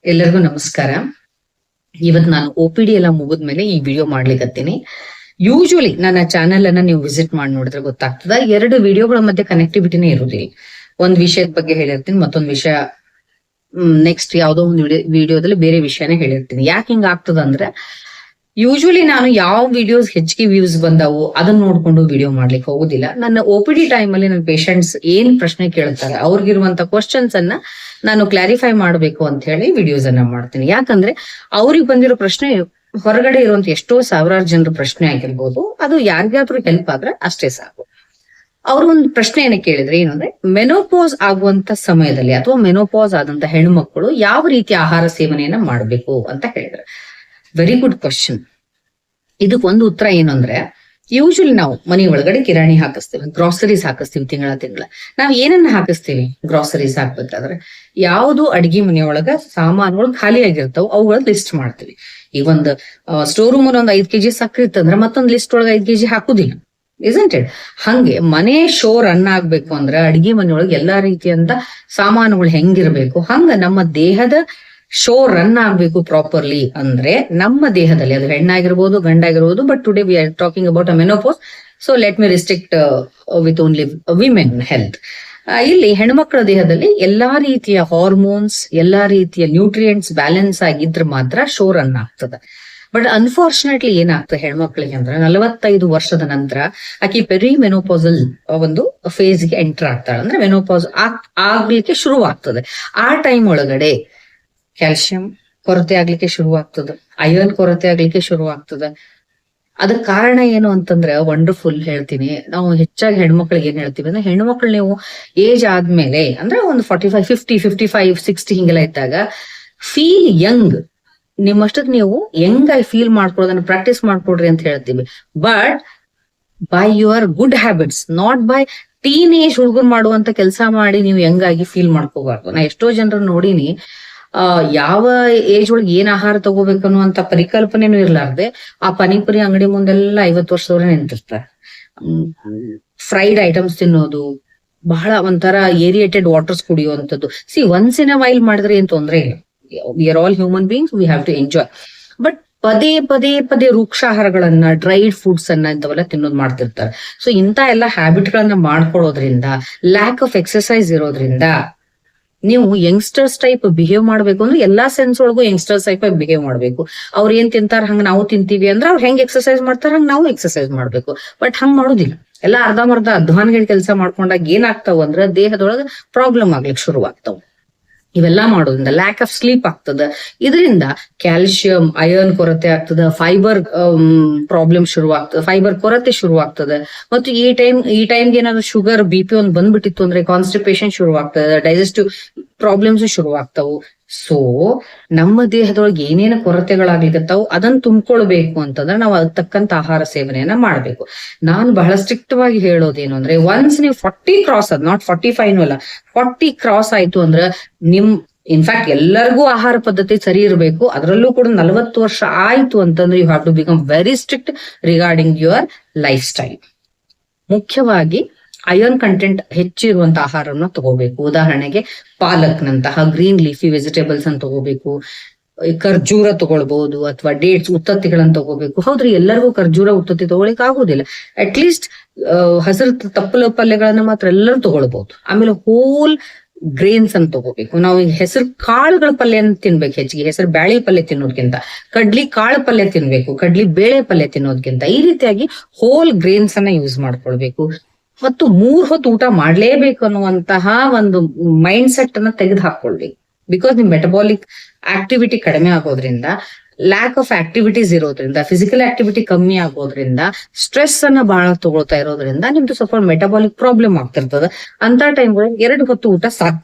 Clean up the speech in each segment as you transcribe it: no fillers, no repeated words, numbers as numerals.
ಎಲ್ಲರಿಗೂ ನಮಸ್ಕಾರ. ಇವತ್ತು ನಾನು OPD ಎಲ್ಲ ಮುಗಿದ್ಮೇಲೆ ಈ ವಿಡಿಯೋ ಮಾಡ್ಲಿಕ್ಕತ್ತೀನಿ. ಯೂಶುವಲಿ ನನ್ನ ಚಾನೆಲ್ ಅನ್ನ ನೀವು ವಿಸಿಟ್ ಮಾಡಿ ನೋಡಿದ್ರೆ ಗೊತ್ತಾಗ್ತದ, 2 ವಿಡಿಯೋಗಳ ಮಧ್ಯೆ ಕನೆಕ್ಟಿವಿಟಿನೇ ಇರುವುದಿಲ್ಲ. ಒಂದ್ ವಿಷಯದ ಬಗ್ಗೆ ಹೇಳಿರ್ತೀನಿ, ಮತ್ತೊಂದ್ ವಿಷಯ ನೆಕ್ಸ್ಟ್ ಯಾವ್ದೋ ಒಂದು ವಿಡಿಯೋದಲ್ಲಿ ಬೇರೆ ವಿಷಯನೇ ಹೇಳಿರ್ತೀನಿ. ಯಾಕೆ ಹಿಂಗ ಆಗ್ತದ ಅಂದ್ರೆ, ಯೂಶುವಲಿ ನಾನು ಯಾವ ವಿಡಿಯೋಸ್ ಹೆಚ್ಚಿಗೆ ವ್ಯೂಸ್ ಬಂದಾವು ಅದನ್ನ ನೋಡ್ಕೊಂಡು ವಿಡಿಯೋ ಮಾಡ್ಲಿಕ್ಕೆ ಹೋಗುದಿಲ್ಲ. ನನ್ನ OPD ಟೈಮ್ ಅಲ್ಲಿ ನನ್ನ ಪೇಷಂಟ್ಸ್ ಏನ್ ಪ್ರಶ್ನೆ ಕೇಳ್ತಾರೆ, ಅವ್ರಿಗಿರುವಂತ ಕ್ವಶನ್ಸ್ ಅನ್ನ ನಾನು ಕ್ಲಾರಿಫೈ ಮಾಡ್ಬೇಕು ಅಂತ ಹೇಳಿ ವಿಡಿಯೋಸ್ ಅನ್ನ ಮಾಡ್ತೀನಿ. ಯಾಕಂದ್ರೆ ಅವ್ರಿಗೆ ಬಂದಿರೋ ಪ್ರಶ್ನೆ ಹೊರಗಡೆ ಇರುವಂತ ಎಷ್ಟೋ ಸಾವಿರಾರು ಜನರ ಪ್ರಶ್ನೆ ಆಗಿರ್ಬೋದು, ಅದು ಯಾರಿಗಾದ್ರೂ ಹೆಲ್ಪ್ ಆದ್ರೆ ಅಷ್ಟೇ ಸಾಕು. ಅವ್ರು ಒಂದು ಪ್ರಶ್ನೆ ಏನ ಕೇಳಿದ್ರೆ ಏನಂದ್ರೆ, ಮೆನೋಪಾಸ್ ಆಗುವಂತ ಸಮಯದಲ್ಲಿ ಅಥವಾ ಮೆನೋಪಾಸ್ ಆದಂತ ಹೆಣ್ಮಕ್ಳು ಯಾವ ರೀತಿಯ ಆಹಾರ ಸೇವನೆಯನ್ನ ಮಾಡ್ಬೇಕು ಅಂತ ಹೇಳಿದ್ರೆ, ವೆರಿ ಗುಡ್ ಕ್ವಶನ್. ಇದಕ್ ಒಂದು ಉತ್ತರ ಏನು ಅಂದ್ರೆ, ಯೂಶುವಲಿ ನಾವು ಮನೆ ಒಳಗಡೆ ಕಿರಾಣಿ ಹಾಕಿಸ್ತೀವಿ, ಗ್ರಾಸರೀಸ್ ಹಾಕಿಸ್ತೀವಿ, ತಿಂಗಳ ನಾವ್ ಏನನ್ನ ಹಾಕಿಸ್ತೀವಿ ಗ್ರಾಸರೀಸ್ ಹಾಕ್ಬೇಕಾದ್ರೆ, ಯಾವ್ದು ಅಡ್ಗಿ ಮನೆಯೊಳಗ ಸಾಮಾನುಗಳು ಖಾಲಿ ಆಗಿರ್ತಾವ ಅವುಗಳ ಲಿಸ್ಟ್ ಮಾಡ್ತೀವಿ. ಈ ಒಂದು ಸ್ಟೋರ್ ರೂಮ್ ಒಂದ್ 5 kg ಸಕ್ಕರೆ ಇತ್ತಂದ್ರೆ ಮತ್ತೊಂದ್ ಲಿಸ್ಟ್ ಒಳಗೆ 5 kg ಹಾಕುದಿಲ್ಲ, ಇಸಂಟ್ ಇಟ್? ಹಂಗೆ ಮನೆ ಶೋ ರನ್ ಆಗ್ಬೇಕು ಅಂದ್ರೆ ಅಡ್ಗೆ ಮನೆಯೊಳಗೆ ಎಲ್ಲಾ ರೀತಿಯಂತ ಸಾಮಾನುಗಳು ಹೆಂಗಿರ್ಬೇಕು, ಹಂಗ ನಮ್ಮ ದೇಹದ ಶೋ ರನ್ ಆಗ್ಬೇಕು ಪ್ರಾಪರ್ಲಿ ಅಂದ್ರೆ ನಮ್ಮ ದೇಹದಲ್ಲಿ, ಅದು ಹೆಣ್ಣಾಗಿರ್ಬೋದು ಗಂಡಾಗಿರ್ಬೋದು, but today we are talking about a menopause, so let me restrict with only women health. ಇಲ್ಲಿ ಹೆಣ್ಮಕ್ಳ ದೇಹದಲ್ಲಿ ಎಲ್ಲಾ ರೀತಿಯ ಹಾರ್ಮೋನ್ಸ್, ಎಲ್ಲಾ ರೀತಿಯ ನ್ಯೂಟ್ರಿಯೆಂಟ್ಸ್ ಬ್ಯಾಲೆನ್ಸ್ ಆಗಿದ್ರೆ ಮಾತ್ರ ಶೋ ರನ್ ಆಗ್ತದೆ. ಬಟ್ ಅನ್ಫಾರ್ಚುನೇಟ್ಲಿ ಏನಾಗ್ತದೆ ಹೆಣ್ಮಕ್ಳಿಗೆ ಅಂದ್ರೆ, 45 ವರ್ಷದ ನಂತರ ಆಕಿ ಪೆರಿ ಮೆನೋಪಾಸಲ್ ಒಂದು ಫೇಸ್ಗೆ ಎಂಟರ್ ಆಗ್ತಾಳೆ. ಅಂದ್ರೆ ಮೆನೋಪಾಸ್ ಆಗ್ಲಿಕ್ಕೆ ಶುರು ಆಗ್ತದೆ. ಆ ಟೈಮ್ ಒಳಗಡೆ ಕ್ಯಾಲ್ಸಿಯಂ ಕೊರತೆ ಆಗ್ಲಿಕ್ಕೆ ಶುರು ಆಗ್ತದೆ, ಐರನ್ ಕೊರತೆ ಆಗ್ಲಿಕ್ಕೆ ಶುರು ಆಗ್ತದೆ. ಅದಕ್ ಕಾರಣ ಏನು ಅಂತಂದ್ರೆ ವಂಡರ್ಫುಲ್ ಹೇಳ್ತೀನಿ. ನಾವು ಹೆಚ್ಚಾಗಿ ಹೆಣ್ಮಕ್ಳಿಗೆ ಏನ್ ಹೇಳ್ತೀವಿ ಅಂದ್ರೆ, ಹೆಣ್ಮಕ್ಳು ನೀವು ಏಜ್ ಆದ್ಮೇಲೆ ಅಂದ್ರೆ ಒಂದು 45, 50, 55, 60 ಹಿಂಗೆಲ್ಲ ಇದ್ದಾಗ ಫೀಲ್ ಯಂಗ್, ನಿಮ್ಮಷ್ಟಕ್ಕೆ ನೀವು ಯಂಗ್ ಆಗಿ ಫೀಲ್ ಮಾಡ್ಕೊಳ್ಳೋದನ್ನ ಪ್ರಾಕ್ಟೀಸ್ ಮಾಡ್ಕೊಡ್ರಿ ಅಂತ ಹೇಳ್ತೀವಿ. But by your good habits, not by teenage ಹುಡುಗರು ಮಾಡುವಂತ ಕೆಲಸ ಮಾಡಿ ನೀವು ಯಂಗ್ ಆಗಿ ಫೀಲ್ ಮಾಡ್ಕೋಬಾರ್ದು. ನಾ ಎಷ್ಟೋ ಜನರು ನೋಡಿನಿ, ಯಾವ ಏಜ್ ಒಳಗೆ ಏನ್ ಆಹಾರ ತಗೋಬೇಕು ಅನ್ನುವಂತ ಪರಿಕಲ್ಪನೆನೂ ಇರ್ಲಾರ್ದೆ ಆ ಪಾನಿಪುರಿ ಅಂಗಡಿ ಮುಂದೆಲ್ಲ 50 ವರ್ಷದವ್ರೆ ನಿಂತಿರ್ತಾರೆ. ಫ್ರೈಡ್ ಐಟಮ್ಸ್ ತಿನ್ನೋದು, ಬಹಳ ಒಂಥರ ಏರಿಯೇಟೆಡ್ ವಾಟರ್ಸ್ ಕುಡಿಯುವಂಥದ್ದು. See, once in a while ಮಾಡಿದ್ರೆ ಏನ್ ತೊಂದ್ರೆ ಇಲ್ಲ, we are all human beings, we have to enjoy. But ಪದೇ ಪದೇ ಪದೇ ವೃಕ್ಷಾಹಾರಗಳನ್ನ, ಡ್ರೈಡ್ ಫುಡ್ಸ್ ಅನ್ನ ಇಂಥವೆಲ್ಲ ತಿನ್ನೋದು ಮಾಡ್ತಿರ್ತಾರೆ. ಸೊ ಇಂಥ ಎಲ್ಲ ಹ್ಯಾಬಿಟ್ ಗಳನ್ನ ಮಾಡ್ಕೊಳ್ಳೋದ್ರಿಂದ, ಲ್ಯಾಕ್ ಆಫ್ ಎಕ್ಸರ್ಸೈಸ್ ಇರೋದ್ರಿಂದ, ನೀವು ಯಂಗ್ಸ್ಟರ್ಸ್ ಟೈಪ್ ಬಿಹೇವ್ ಮಾಡ್ಬೇಕು ಅಂದ್ರೆ ಎಲ್ಲಾ ಸೆನ್ಸ್ ಒಳಗೂ ಯಂಗ್ಸ್ಟರ್ಸ್ ಟೈಪ್ ಬಿಹೇವ್ ಮಾಡ್ಬೇಕು. ಅವ್ರ ಏನ್ ತಿಂತಾರ ಹಂಗ ನಾವು ತಿಂತೀವಿ ಅಂದ್ರೆ, ಅವ್ರು ಹೆಂಗ್ ಎಕ್ಸರ್ಸೈಸ್ ಮಾಡ್ತಾರ ಹಂಗ ನಾವು ಎಕ್ಸರ್ಸೈಸ್ ಮಾಡ್ಬೇಕು. ಬಟ್ ಹಂಗ್ ಮಾಡೋದಿಲ್ಲ. ಎಲ್ಲ ಅರ್ಧಂಬರ್ಧ ಅಧ್ವಾನ್ಗಳ ಕೆಲಸ ಮಾಡ್ಕೊಂಡಾಗ ಏನಾಗ್ತಾವ ಅಂದ್ರೆ, ದೇಹದೊಳಗ ಪ್ರಾಬ್ಲಮ್ ಆಗ್ಲಿಕ್ಕೆ ಶುರುವಾಗ್ತಾವ. ಇವೆಲ್ಲ ಮಾಡೋದ್ರಿಂದ ಲ್ಯಾಕ್ ಆಫ್ ಸ್ಲೀಪ್ ಆಗ್ತದ. ಇದರಿಂದ ಕ್ಯಾಲ್ಸಿಯಂ, ಐರನ್ ಕೊರತೆ ಆಗ್ತದ, ಫೈಬರ್ ಪ್ರಾಬ್ಲಮ್ ಶುರು ಆಗ್ತದೆ, ಫೈಬರ್ ಕೊರತೆ ಶುರು ಆಗ್ತದೆ. ಮತ್ತು ಈ ಟೈಮ್ಗೆ ಏನಾದ್ರು ಶುಗರ್, BP ಒಂದು ಬಂದ್ಬಿಟ್ಟಿತ್ತು ಅಂದ್ರೆ ಕಾನ್ಸ್ಟಿಪೇಷನ್ ಶುರು ಆಗ್ತದೆ, ಡೈಜೆಸ್ಟಿವ್ ಪ್ರಾಬ್ಲಮ್ಸ್ ಶುರು ಆಗ್ತಾವು. ಸೊ ನಮ್ಮ ದೇಹದೊಳಗೆ ಏನೇನು ಕೊರತೆಗಳಾಗ್ಲಿಕತ್ತಾವು ಅದನ್ನ ತುಂಬಿಕೊಳ್ಬೇಕು ಅಂತಂದ್ರೆ ನಾವು ಅದಕ್ಕೆ ತಕ್ಕಂತ ಆಹಾರ ಸೇವನೆಯನ್ನ ಮಾಡ್ಬೇಕು. ನಾನು ಬಹಳ ಸ್ಟ್ರಿಕ್ಟ್ ವಾಗಿ ಹೇಳೋದೇನು ಅಂದ್ರೆ, ಒನ್ಸ್ ನೀವು 40 ಕ್ರಾಸ್ ಅದ್, ನಾಟ್ 45 ಅಲ್ಲ, 40 ಕ್ರಾಸ್ ಆಯ್ತು ಅಂದ್ರೆ ಇನ್ಫ್ಯಾಕ್ಟ್ ಎಲ್ಲರಿಗೂ ಆಹಾರ ಪದ್ಧತಿ ಸರಿ ಇರಬೇಕು. ಅದರಲ್ಲೂ ಕೂಡ 40 ವರ್ಷ ಆಯ್ತು ಅಂತಂದ್ರೆ you have to become very strict regarding your lifestyle. ಮುಖ್ಯವಾಗಿ ಐರನ್ ಕಂಟೆಂಟ್ ಹೆಚ್ಚಿರುವಂತ ಆಹಾರವನ್ನ ತಗೋಬೇಕು. ಉದಾಹರಣೆಗೆ ಪಾಲಕ್ನಂತಹ ಗ್ರೀನ್ ಲೀಫಿ ವೆಜಿಟೇಬಲ್ಸ್ ಅನ್ನು ತಗೋಬೇಕು, ಖರ್ಜೂರ ತಗೊಳ್ಬಹುದು, ಅಥವಾ ಡೇಟ್ಸ್, ಉತ್ತತ್ತಿಗಳನ್ನ ತಗೋಬೇಕು. ಹೌದ್ರಿ, ಎಲ್ಲರಿಗೂ ಖರ್ಜೂರ ಉತ್ತತ್ತಿ ತಗೊಳಿಕ್ ಆಗುದಿಲ್ಲ. ಅಟ್ ಲೀಸ್ಟ್ ಹಸಿರು ತಪ್ಪಲ ಪಲ್ಯಗಳನ್ನ ಮಾತ್ರ ಎಲ್ಲರೂ ತಗೊಳ್ಬಹುದು. ಆಮೇಲೆ ಹೋಲ್ ಗ್ರೇನ್ಸ್ ಅಂತ ತಗೋಬೇಕು. ನಾವು ಈಗ ಹೆಸರು ಕಾಳುಗಳ ಪಲ್ಯ ತಿನ್ಬೇಕು, ಹೆಚ್ಚಿಗೆ ಹೆಸರು ಬ್ಯಾಳಿ ಪಲ್ಯ ತಿನ್ನೋದ್ಕಿಂತ ಕಡ್ಲಿ ಕಾಳು ಪಲ್ಯ ತಿನ್ಬೇಕು, ಕಡ್ಲಿ ಬೇಳೆ ಪಲ್ಯ ತಿನ್ನೋದ್ಕಿಂತ. ಈ ರೀತಿಯಾಗಿ ಹೋಲ್ ಗ್ರೇನ್ಸ್ ಅನ್ನ ಯೂಸ್ ಮಾಡ್ಕೊಳ್ಬೇಕು. ಮತ್ತು 3 ಹೊತ್ತು ಊಟ ಮಾಡ್ಲೇಬೇಕು ಅನ್ನುವಂತಹ ಒಂದು ಮೈಂಡ್ ಸೆಟ್ ಅನ್ನ ತೆಗೆದು ಹಾಕೊಳ್ಬೇಕು. ಬಿಕಾಸ್ ನಿಮ್ ಮೆಟಬಾಲಿಕ್ ಆಕ್ಟಿವಿಟಿ ಕಡಿಮೆ ಆಗೋದ್ರಿಂದ, ಲ್ಯಾಕ್ ಆಫ್ ಆಕ್ಟಿವಿಟೀಸ್ ಇರೋದ್ರಿಂದ, ಫಿಸಿಕಲ್ ಆಕ್ಟಿವಿಟಿ ಕಮ್ಮಿ ಆಗೋದ್ರಿಂದ, ಸ್ಟ್ರೆಸ್ ಅನ್ನ ಬಹಳ ತಗೊಳ್ತಾ ಇರೋದ್ರಿಂದ ನಿಮ್ದು ಸ್ವಲ್ಪ ಮೆಟಬಾಲಿಕ್ ಪ್ರಾಬ್ಲಮ್ ಆಗ್ತಿರ್ತದ. ಅಂತ ಟೈಮ್ಗಳು 2 ಹೊತ್ತು ಊಟ ಸಾಕು.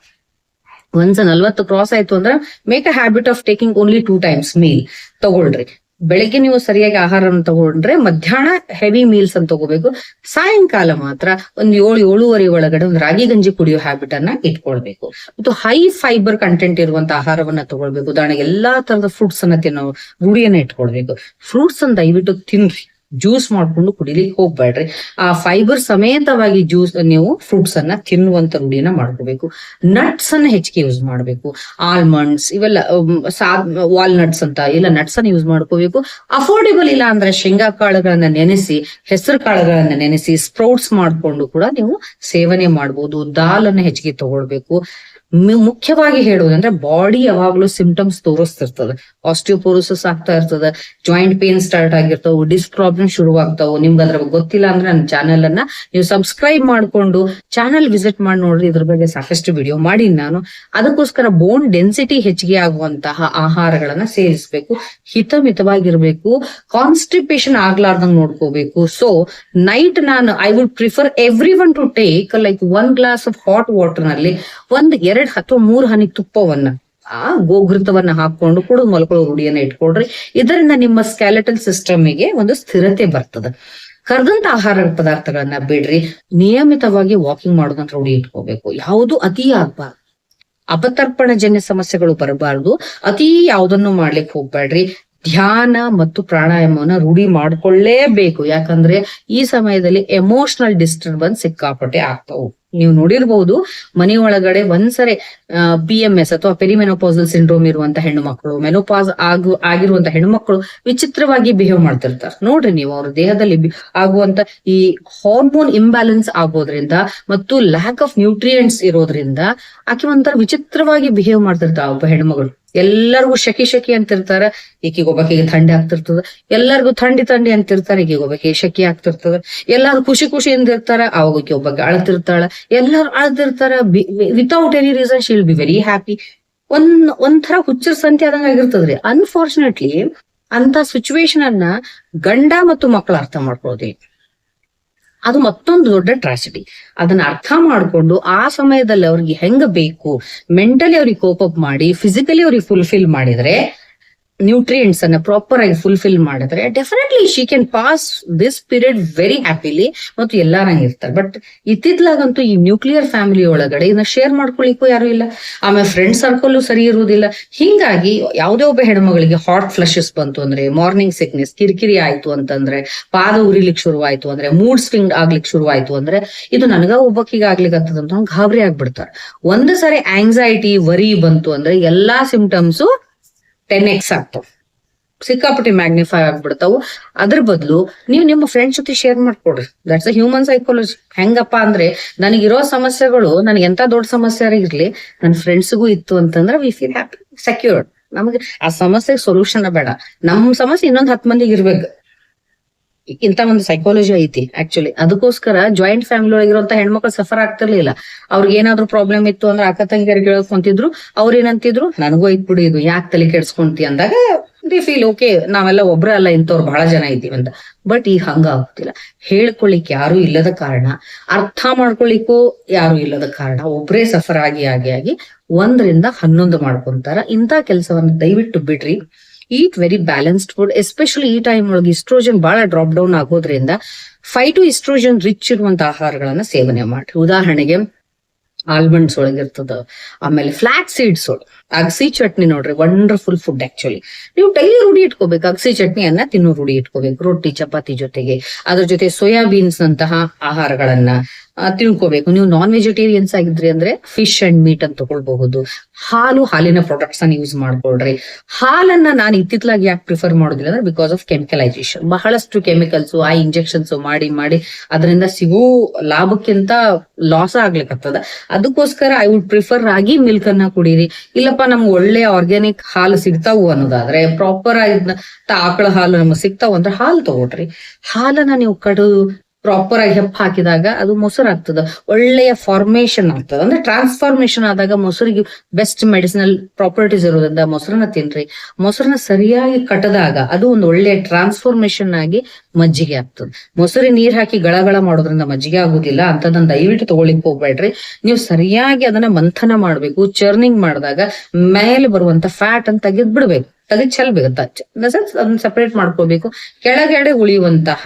ಒಂದ್ಸ 40 ಕ್ರಾಸ್ ಆಯ್ತು ಅಂದ್ರೆ make a habit of taking only 2 times meal ತಗೊಳ್ರಿ. ಬೆಳಗ್ಗೆ ನೀವು ಸರಿಯಾಗಿ ಆಹಾರವನ್ನು ತಗೊಂಡ್ರೆ ಮಧ್ಯಾಹ್ನ ಹೆವಿ ಮೀಲ್ಸ್ ಅಂತ ತಗೋಬೇಕು. ಸಾಯಂಕಾಲ ಮಾತ್ರ ಒಂದು 7-7:30 ಒಳಗಡೆ ಒಂದು ರಾಗಿ ಗಂಜಿ ಕುಡಿಯೋ ಹ್ಯಾಬಿಟ್ ಅನ್ನ ಇಟ್ಕೊಳ್ಬೇಕು. ಮತ್ತು ಹೈ ಫೈಬರ್ ಕಂಟೆಂಟ್ ಇರುವಂತ ಆಹಾರವನ್ನ ತಗೊಳ್ಬೇಕು. ಉದಾಹರಣೆಗೆ ಎಲ್ಲಾ ತರದ ಫ್ರೂಟ್ಸ್ ಅನ್ನ ತಿನ್ನೋ ರೂಢಿಯನ್ನ ಇಟ್ಕೊಳ್ಬೇಕು. ಫ್ರೂಟ್ಸ್ ಅನ್ನ ದಯವಿಟ್ಟು ತಿನ್ರಿ, ಜ್ಯೂಸ್ ಮಾಡ್ಕೊಂಡು ಕುಡಿಲಿಕ್ಕೆ ಹೋಗ್ಬೇಡ್ರಿ. ಆ ಫೈಬರ್ ಸಮೇತವಾಗಿ ನೀವು ಫ್ರೂಟ್ಸ್ ಅನ್ನ ತಿನ್ನುವಂತ ರೂಢಿನ ಮಾಡ್ಕೋಬೇಕು. ನಟ್ಸ್ ಅನ್ನ ಹೆಚ್ಚಿಗೆ ಯೂಸ್ ಮಾಡ್ಬೇಕು. ಆಲ್ಮಂಡ್ಸ್ ಇವೆಲ್ಲ ವಾಲ್ನಟ್ಸ್ ಅಂತ ಇಲ್ಲ ನಟ್ಸ್ ಅನ್ನ ಯೂಸ್ ಮಾಡ್ಕೋಬೇಕು. ಅಫೋರ್ಡೆಬಲ್ ಇಲ್ಲ ಅಂದ್ರೆ ಶೇಂಗಾ ಕಾಳುಗಳನ್ನ ನೆನೆಸಿ, ಹೆಸರು ಕಾಳುಗಳನ್ನ ನೆನೆಸಿ ಸ್ಪ್ರೌಟ್ಸ್ ಮಾಡ್ಕೊಂಡು ಕೂಡ ನೀವು ಸೇವನೆ ಮಾಡ್ಬೋದು. ದಾಲ್ ಅನ್ನ ಹೆಚ್ಚಿಗೆ ತಗೊಳ್ಬೇಕು. ಮುಖ್ಯವಾಗಿ ಹೇಳುವುದಂದ್ರೆ ಬಾಡಿ ಯಾವಾಗ್ಲೂ ಸಿಂಪ್ಟಮ್ಸ್ ತೋರಿಸ್ತಿರ್ತದೆ. ಆಸ್ಟಿಯೋಪೋರೋಸಿಸ್ ಆಗ್ತಾ ಇರ್ತದೆ, ಜಾಯಿಂಟ್ ಪೇನ್ ಸ್ಟಾರ್ಟ್ ಆಗಿರ್ತಾವ, ಡಿಸ್ಕ್ ಪ್ರಾಬ್ಲಮ್ ಶುರುವಾಗ್ತಾವ. ನಿಮ್ಗೆ ಅದ್ರ ಗೊತ್ತಿಲ್ಲ ಅಂದ್ರೆ ನನ್ನ ಚಾನೆಲ್ ಅನ್ನ ನೀವು ಸಬ್ಸ್ಕ್ರೈಬ್ ಮಾಡ್ಕೊಂಡು ಚಾನೆಲ್ ವಿಸಿಟ್ ಮಾಡಿ ನೋಡ್ರಿ. ಇದ್ರ ಬಗ್ಗೆ ಸಾಕಷ್ಟು ವಿಡಿಯೋ ಮಾಡಿ ನಾನು. ಅದಕ್ಕೋಸ್ಕರ ಬೋನ್ ಡೆನ್ಸಿಟಿ ಹೆಚ್ಚಿಗೆ ಆಗುವಂತಹ ಆಹಾರಗಳನ್ನ ಸೇವಿಸಬೇಕು. ಹಿತಮಿತವಾಗಿರ್ಬೇಕು. ಕಾನ್ಸ್ಟಿಪೇಷನ್ ಆಗ್ಲಾರ್ದಂಗ್ ನೋಡ್ಕೋಬೇಕು. So night I would prefer everyone to take like 1 glass of hot water ನಲ್ಲಿ 2 ಅಥವಾ 3 ಹನಿ ತುಪ್ಪವನ್ನ ಗೋಘೃತವನ್ನ ಹಾಕೊಂಡು ಕುಡಿದು ಮಲ್ಕೊಳ್ಳೋ ರೂಢಿಯನ್ನ ಇಟ್ಕೊಳ್ರಿ. ಇದರಿಂದ ನಿಮ್ಮ ಸ್ಕ್ಯಾಲೆಟಲ್ ಸಿಸ್ಟಮ್ಗೆ ಒಂದು ಸ್ಥಿರತೆ ಬರ್ತದೆ. ಕರ್ದಂತ ಆಹಾರ ಪದಾರ್ಥಗಳನ್ನ ಬಿಡ್ರಿ. ನಿಯಮಿತವಾಗಿ ವಾಕಿಂಗ್ ಮಾಡೋದಂತ ರೂಢಿ ಇಟ್ಕೋಬೇಕು. ಯಾವುದು ಅತಿ ಆಗ್ಬಾರ್ದು. ಅಪತರ್ಪಣಜನ್ಯ ಸಮಸ್ಯೆಗಳು ಬರಬಾರ್ದು. ಅತಿ ಯಾವುದನ್ನು ಮಾಡ್ಲಿಕ್ಕೆ ಹೋಗ್ಬೇಡ್ರಿ. ಧ್ಯಾನ ಮತ್ತು ಪ್ರಾಣಾಯಾಮವನ್ನ ರೂಢಿ ಮಾಡ್ಕೊಳ್ಳೇಬೇಕು. ಯಾಕಂದ್ರೆ ಈ ಸಮಯದಲ್ಲಿ ಎಮೋಷನಲ್ ಡಿಸ್ಟರ್ಬೆನ್ಸ್ ಸಿಕ್ಕಾಪಟ್ಟೆ ಆಗ್ತಾವು. ನೀವು ನೋಡಿರ್ಬಹುದು ಮನೆ ಒಳಗಡೆ ಒಂದ್ಸರಿ PMS ಅಥವಾ ಪೆರಿಮೆನೋಪಾಸಲ್ ಸಿಂಡ್ರೋಮ್ ಇರುವಂತ ಹೆಣ್ಣು ಮಕ್ಕಳು, ಮೆನೋಪಾಸ್ ಆಗಿರುವಂತ ಹೆಣ್ಣು ಮಕ್ಕಳು ವಿಚಿತ್ರವಾಗಿ ಬಿಹೇವ್ ಮಾಡ್ತಿರ್ತಾರೆ. ನೋಡ್ರಿ ನೀವು ಅವ್ರ ದೇಹದಲ್ಲಿ ಆಗುವಂತ ಈ ಹಾರ್ಮೋನ್ ಇಂಬ್ಯಾಲೆನ್ಸ್ ಆಗೋದ್ರಿಂದ ಮತ್ತು ಲ್ಯಾಕ್ ಆಫ್ ನ್ಯೂಟ್ರಿಯೆಂಟ್ಸ್ ಇರೋದ್ರಿಂದ ಆಕೆ ಒಂಥರ ವಿಚಿತ್ರವಾಗಿ ಬಿಹೇವ್ ಮಾಡ್ತಿರ್ತಾವ ಒಬ್ಬ ಹೆಣ್ಮಗಳು. ಎಲ್ಲರಿಗೂ ಶಕಿ ಅಂತಿರ್ತಾರ, ಈಕಿಗೊಬ್ಬಕಿಗೆ ಥಂಡಿ ಆಗ್ತಿರ್ತದ. ಎಲ್ಲರಿಗೂ ಥಂಡಿ ಅಂತಿರ್ತಾರೆ, ಈಕಿಗೊಬ್ಬಕಿಗೆ ಶಕಿ ಆಗ್ತಿರ್ತದ. ಎಲ್ಲಾರು ಖುಷಿ ಅಂದಿರ್ತಾರ, ಅವಾಗ ಒಬ್ಬಕ್ಕೆ ಅಳ್ತಿರ್ತಾಳ. ಎಲ್ಲಾರು ಅಳ್ತಿರ್ತಾರ. Without any reason shall be very happy. ಒಂಥರ ಹುಚ್ಚರ ಸಂತೆ ಆದಂಗ ಆಗಿರ್ತದ್ರಿ. ಅನ್ಫಾರ್ಚುನೇಟ್ಲಿ ಅಂತ ಸಿಚುವೇಶನ್ ಅನ್ನ ಗಂಡ ಮತ್ತು ಮಕ್ಕಳು ಅರ್ಥ ಮಾಡ್ಕೊಳ್ಳೋದಿಲ್ಲ. ಅದು ಮತ್ತೊಂದು ದೊಡ್ಡ ಟ್ರಾಜಿಡಿ. ಅದನ್ನ ಅರ್ಥ ಮಾಡ್ಕೊಂಡು ಆ ಸಮಯದಲ್ಲಿ ಅವ್ರಿಗೆ ಹೆಂಗ ಬೇಕು ಮೆಂಟಲಿ ಅವ್ರಿಗೆ ಕೋಪ್ ಅಪ್ ಮಾಡಿ, ಫಿಸಿಕಲಿ ಅವ್ರಿಗೆ ಫುಲ್ಫಿಲ್ ಮಾಡಿದ್ರೆ, ನ್ಯೂಟ್ರಿಯೆಂಟ್ಸ್ ಅನ್ನ ಪ್ರಾಪರ್ ಆಗಿ ಫುಲ್ಫಿಲ್ ಮಾಡಿದ್ರೆ definitely she can pass this period very happily ಮತ್ತು ಎಲ್ಲಾರಂಗ್ ಇರ್ತಾರೆ. ಬಟ್ ಇತ್ತಿತ್ಲಾಗಂತೂ ಈ ನ್ಯೂಕ್ಲಿಯರ್ ಫ್ಯಾಮಿಲಿ ಒಳಗಡೆ ಇದನ್ನ ಶೇರ್ ಮಾಡ್ಕೊಳಿಕ್ಕೂ ಯಾರು ಇಲ್ಲ. ಆಮೇಲೆ ಫ್ರೆಂಡ್ ಸರ್ಕಲ್ ಸರಿ ಇರುವುದಿಲ್ಲ. ಹಿಂಗಾಗಿ ಯಾವುದೇ ಒಬ್ಬ ಹೆಣ್ಮಗಳಿಗೆ ಹಾಟ್ ಫ್ಲಶಸ್ ಬಂತು ಅಂದ್ರೆ, ಮಾರ್ನಿಂಗ್ ಸಿಕ್ನೆಸ್ ಕಿರಿಕಿರಿ ಆಯ್ತು ಅಂತಂದ್ರೆ, ಪಾದ ಉರಿಲಿಕ್ಕೆ ಶುರುವಾಯ್ತು ಅಂದ್ರೆ, ಮೂಡ್ ಸ್ವಿಂಗ್ ಆಗ್ಲಿಕ್ಕೆ ಶುರುವಾಯ್ತು ಅಂದ್ರೆ, ಇದು ನನಗ ಒಬ್ಬಕ್ಕಿಗೆ ಆಗ್ಲಿಕ್ಕೆ ಅಂತ ಗಾಬರಿ ಆಗ್ಬಿಡ್ತಾರೆ. ಒಂದು ಸರಿ ಆಂಗ್ಸೈಟಿ ವರಿ ಬಂತು ಅಂದ್ರೆ ಎಲ್ಲಾ ಸಿಂಪ್ಟಮ್ಸು 10x ಆಗ್ತಾವ, ಸಿಕ್ಕಾಪಟ್ಟಿ ಮ್ಯಾಗ್ನಿಫೈ ಆಗ್ಬಿಡ್ತಾವು. ಅದ್ರ ಬದಲು ನೀವು ನಿಮ್ಮ ಫ್ರೆಂಡ್ಸ್ ಜೊತೆ ಶೇರ್ ಮಾಡ್ಕೊಡ್ರಿ. That's a human psychology. ಹೆಂಗಪ್ಪ ಅಂದ್ರೆ ನನಗಿರೋ ಸಮಸ್ಯೆಗಳು ನನಗೆ ಎಂತ ದೊಡ್ಡ ಸಮಸ್ಯೆ ಇರ್ಲಿ ನನ್ನ ಫ್ರೆಂಡ್ಸ್ಗೂ ಇತ್ತು ಅಂತಂದ್ರೆ ವಿ ಫೀಲ್ ಹ್ಯಾಪಿ, ಸೆಕ್ಯೂರ್ಡ್. ನಮಗೆ ಆ ಸಮಸ್ಯೆಗೆ ಸೊಲ್ಯೂಷನ್ ಬೇಡ, ನಮ್ ಸಮಸ್ಯೆ ಇನ್ನೊಂದ್ 10 ಮಂದಿಗೆ ಇರ್ಬೇಕು. ಇಂತ ಒಂದು ಸೈಕಾಲಜಿ ಐತಿ ಆಕ್ಚುಲಿ. ಅದಕ್ಕೋಸ್ಕರ ಜಾಯಿಂಟ್ ಫ್ಯಾಮಿಲಿ ಒಳಗಿರುವಂತ ಹೆಣ್ಮಕ್ಳು ಸಫರ್ ಆಗ್ತಿರ್ಲಿಲ್ಲ. ಅವ್ರಿಗೆ ಏನಾದ್ರು ಪ್ರಾಬ್ಲಮ್ ಇತ್ತು ಅಂದ್ರೆ ಅಕ್ಕ ತಂಗಿಯರಿಗೆ ಹೇಳ್ಕೊಂತಿದ್ರು. ಅವ್ರ ಏನಂತಿದ್ರು, ನನಗೂ ಐತ್ ಬಿಡು, ಇದು ಯಾಕೆ ತಲೆ ಕೆಡ್ಸ್ಕೊಂತಿ ಅಂದಾಗ ದಿ ಫೀಲ್ ಓಕೆ, ನಾವೆಲ್ಲ ಒಬ್ರ ಅಲ್ಲ, ಇಂಥವ್ರು ಬಹಳ ಜನ ಇದ್ದೀವಿ ಅಂತ. ಬಟ್ ಈಗ ಹಂಗ ಆಗುತ್ತಿಲ್ಲ. ಹೇಳ್ಕೊಳಿಕ್ ಯಾರು ಇಲ್ಲದ ಕಾರಣ, ಅರ್ಥ ಮಾಡ್ಕೊಳಿಕ್ಕೂ ಯಾರು ಇಲ್ಲದ ಕಾರಣ ಒಬ್ರೇ ಸಫರ್ ಆಗಿ 1ರಿಂದ 11 ಮಾಡ್ಕೊಂತಾರ. ಇಂಥ ಕೆಲಸವನ್ನ ದಯವಿಟ್ಟು ಬಿಡ್ರಿ. ಈಟ್ ವೆರಿ ಬ್ಯಾಲೆನ್ಸ್ಡ್ ಫುಡ್. ಎಸ್ಪೆಷಲಿ ಈ ಟೈಮ್ ಒಳಗೆ ಇಸ್ಟ್ರೋಜನ್ ಬಹಳ ಡ್ರಾಪ್ ಡೌನ್ ಆಗೋದ್ರಿಂದ 5 to ಇಸ್ಟ್ರೋಜನ್ ರಿಚ್ ಇರುವಂತ ಆಹಾರಗಳನ್ನ ಸೇವನೆ ಮಾಡ್ರಿ. ಉದಾಹರಣೆಗೆ ಆಲ್ಮಂಡ್ಸ್ ಒಳಗಿರ್ತದ, ಆಮೇಲೆ ಫ್ಲಾಕ್ ಸೀಡ್ಸ್ ಒಳಗೆ ಅಗಸಿ ಚಟ್ನಿ ನೋಡ್ರಿ, ವಂಡರ್ಫುಲ್ ಫುಡ್ ಆಕ್ಚುಲಿ. ನೀವು ಡೈಲಿ ರೂಢಿ ಇಟ್ಕೋಬೇಕು. ಅಗಸಿ ಚಟ್ನಿಯನ್ನ ತಿನ್ನೋ ರೂಢಿ ಇಟ್ಕೋಬೇಕು, ರೊಟ್ಟಿ ಚಪಾತಿ ಜೊತೆಗೆ. ಅದ್ರ ಜೊತೆ ಸೋಯಾಬೀನ್ಸ್ ಅಂತಹ ಆಹಾರಗಳನ್ನ ತಿಳ್ಕೋಬೇಕು. ನೀವು ನಾನ್ ವೆಜಿಟೇರಿಯನ್ಸ್ ಆಗಿದ್ರಿ ಅಂದ್ರೆ ಫಿಶ್ ಅಂಡ್ ಮೀಟ್ ಅಂತ ತಗೊಳ್ಬಹುದು. ಹಾಲಿನ ಪ್ರಾಡಕ್ಟ್ಸ್ ಅನ್ನ ಯೂಸ್ ಮಾಡ್ಕೊಳ್ರಿ. ಹಾಲನ್ನ ನಾನು ಇತ್ತಿತ್ಲಾಗಿ ಯಾಕೆ ಪ್ರಿಫರ್ ಮಾಡೋದಿಲ್ಲ ಅಂದ್ರೆ ಬಿಕಾಸ್ ಆಫ್ ಕೆಮಿಕಲೈಸೇಷನ್. ಬಹಳಷ್ಟು ಕೆಮಿಕಲ್ಸ್, ಇಂಜೆಕ್ಷನ್ಸ್ ಮಾಡಿ ಅದರಿಂದ ಸಿಗೋ ಲಾಭಕ್ಕಿಂತ ಲಾಸ್ ಆಗ್ಲಿಕ್ಕತ್ತದ. ಅದಕ್ಕೋಸ್ಕರ I would prefer ragi milk ಅನ್ನ ಕುಡೀರಿ. ಇಲ್ಲಪ್ಪ ನಮ್ಗೆ ಒಳ್ಳೆ ಆರ್ಗ್ಯಾನಿಕ್ ಹಾಲು ಸಿಗ್ತಾವು ಅನ್ನೋದಾದ್ರೆ, ಪ್ರಾಪರ್ ಆಗಿ ಆಕಳ ಹಾಲು ನಮ್ಗೆ ಸಿಗ್ತಾವ ಅಂದ್ರೆ ಹಾಲು ತಗೊಳ್ರಿ. ಹಾಲನ್ನ ನೀವು ಪ್ರಾಪರ್ ಆಗಿ ಹೆಪ್ಪ ಹಾಕಿದಾಗ ಅದು ಮೊಸರು ಆಗ್ತದ, ಒಳ್ಳೆಯ ಫಾರ್ಮೇಶನ್ ಆಗ್ತದ. ಅಂದ್ರೆ ಟ್ರಾನ್ಸ್ಫಾರ್ಮೇಶನ್ ಆದಾಗ ಮೊಸರಿಗೆ ಬೆಸ್ಟ್ ಮೆಡಿಸಿನಲ್ ಪ್ರಾಪರ್ಟೀಸ್ ಇರೋದ್ರಿಂದ ಮೊಸರನ್ನ ತಿನ್ರಿ. ಮೊಸರನ್ನ ಸರಿಯಾಗಿ ಕಟ್ಟದಾಗ ಅದು ಒಂದು ಒಳ್ಳೆಯ ಟ್ರಾನ್ಸ್ಫಾರ್ಮೇಶನ್ ಆಗಿ ಮಜ್ಜಿಗೆ ಆಗ್ತದೆ. ಮೊಸರಿ ನೀರ್ ಹಾಕಿ ಗಳಗಳ ಮಾಡೋದ್ರಿಂದ ಮಜ್ಜಿಗೆ ಆಗುದಿಲ್ಲ. ಅಂತದನ್ನ ದಯವಿಟ್ಟು ತಗೊಳ್ಳಿಕ್ ಹೋಗ್ಬೇಡ್ರಿ. ನೀವು ಸರಿಯಾಗಿ ಅದನ್ನ ಮಂಥನ ಮಾಡ್ಬೇಕು. ಚರ್ನಿಂಗ್ ಮಾಡಿದಾಗ ಮೇಲೆ ಬರುವಂತ ಫ್ಯಾಟ್ ಅಂತ ತೆಗೆದ್ ಬಿಡ್ಬೇಕು, ತೆಗೆದು ಚೆಲ್ಬೇಕು. ಅದನ್ನ ಸಪರೇಟ್ ಮಾಡ್ಕೋಬೇಕು. ಕೆಳಗಡೆ ಉಳಿಯುವಂತಹ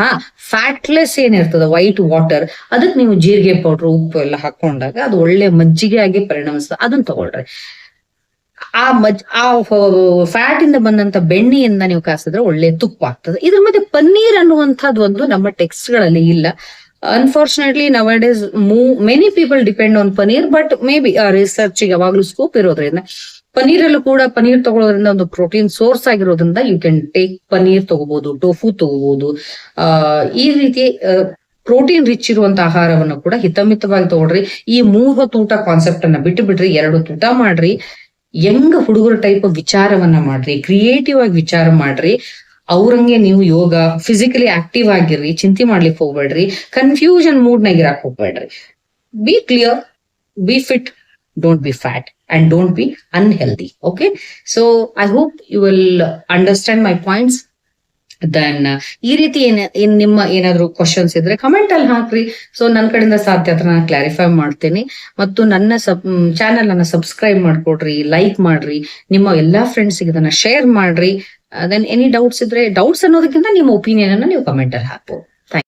ಫ್ಯಾಟ್ಲೆಸ್ ಏನಿರ್ತದ ವೈಟ್ ವಾಟರ್, ಅದಕ್ಕೆ ನೀವು ಜೀರಿಗೆ ಪೌಡರ್, ಉಪ್ಪು ಎಲ್ಲ ಹಾಕೊಂಡಾಗ ಅದು ಒಳ್ಳೆ ಮಜ್ಜಿಗೆ ಆಗಿ ಪರಿಣಮಿಸ್ತದೆ. ಅದನ್ನ ತಗೊಳ್ರಿ. ಆ ಫ್ಯಾಟ್ ಇಂದ ಬಂದಂತ ಬೆಣ್ಣೆಯಿಂದ ನೀವು ಕಾಸಿದ್ರೆ ಒಳ್ಳೆ ತುಪ್ಪ ಆಗ್ತದೆ. ಇದ್ರ ಮಧ್ಯೆ ಪನ್ನೀರ್ ಅನ್ನುವಂಥದ್ದು ಒಂದು ನಮ್ಮ ಟೆಕ್ಸ್ಟ್ ಗಳಲ್ಲಿ ಇಲ್ಲ. Unfortunately nowadays many people depend on paneer, but maybe research ಯಾವಾಗ್ಲೂ ಸ್ಕೋಪ್ ಇರೋದ್ರಿಂದ ಪನೀರಲ್ಲೂ ಕೂಡ ಪನೀರ್ ತಗೊಳ್ಳೋದ್ರಿಂದ ಒಂದು ಪ್ರೋಟೀನ್ ಸೋರ್ಸ್ ಆಗಿರೋದ್ರಿಂದ ಯು ಕ್ಯಾನ್ ಟೇಕ್ ಪನೀರ್ ತಗೋಬಹುದು, ಟೋಫು ತಗೋಬಹುದು. ಈ ರೀತಿ ಪ್ರೋಟೀನ್ ರಿಚ್ ಇರುವಂತ ಆಹಾರವನ್ನು ಕೂಡ ಹಿತಮಿತವಾಗಿ ತಗೊಳ್ರಿ. ಈ 3 ಹೊತ್ತು ಊಟ ಕಾನ್ಸೆಪ್ಟ್ ಅನ್ನ ಬಿಟ್ಟು ಬಿಡ್ರಿ, 2 ಹೊತ್ತು ಊಟ ಮಾಡ್ರಿ. ಯಂಗ್ ಹುಡುಗರ ಟೈಪ್ ವಿಚಾರವನ್ನ ಮಾಡ್ರಿ, ಕ್ರಿಯೇಟಿವ್ ಆಗಿ ವಿಚಾರ ಮಾಡ್ರಿ. ಅವ್ರಂಗೆ ನೀವು ಯೋಗ ಫಿಸಿಕಲಿ ಆಕ್ಟಿವ್ ಆಗಿರ್ರಿ, ಚಿಂತೆ ಮಾಡ್ಲಿಕ್ಕೆ ಹೋಗ್ಬೇಡ್ರಿ, ಕನ್ಫ್ಯೂಷನ್ ಮೂಡ್ ನಾಗ ಇರಾಕ್ ಹೋಗ್ಬೇಡ್ರಿ. Be clear, be fit, don't be fat and don't be unhealthy. Okay, so I hope you will understand my points. Then ಈ ರೀತಿ ನಿಮ್ಮ ಏನಾದ್ರು ಕ್ವಶನ್ಸ್ ಇದ್ರೆ ಕಮೆಂಟ್ ಅಲ್ಲಿ ಹಾಕ್ರಿ. ಸೊ ನನ್ನ ಕಡೆಯಿಂದ ಸಾಧ್ಯ ಹತ್ರ ನಾನು ಕ್ಲಾರಿಫೈ ಮಾಡ್ತೇನೆ. ಮತ್ತು ನನ್ನ ಚಾನೆಲ್ ಅನ್ನ ಸಬ್ಸ್ಕ್ರೈಬ್ ಮಾಡ್ಕೊಡ್ರಿ, ಲೈಕ್ ಮಾಡ್ರಿ, ನಿಮ್ಮ ಎಲ್ಲಾ ಫ್ರೆಂಡ್ಸ್ಗೆ ಇದನ್ನ ಶೇರ್ ಮಾಡ್ರಿ. ದೆನ್ ಎನಿ ಡೌಟ್ಸ್ ಇದ್ರೆ, ಡೌಟ್ಸ್ ಅನ್ನೋದಕ್ಕಿಂತ ನಿಮ್ಮ ಒಪಿನಿಯನ್ ಅನ್ನ ನೀವು ಕಮೆಂಟ್ ಅಲ್ಲಿ ಹಾಕ್ಬೋದು.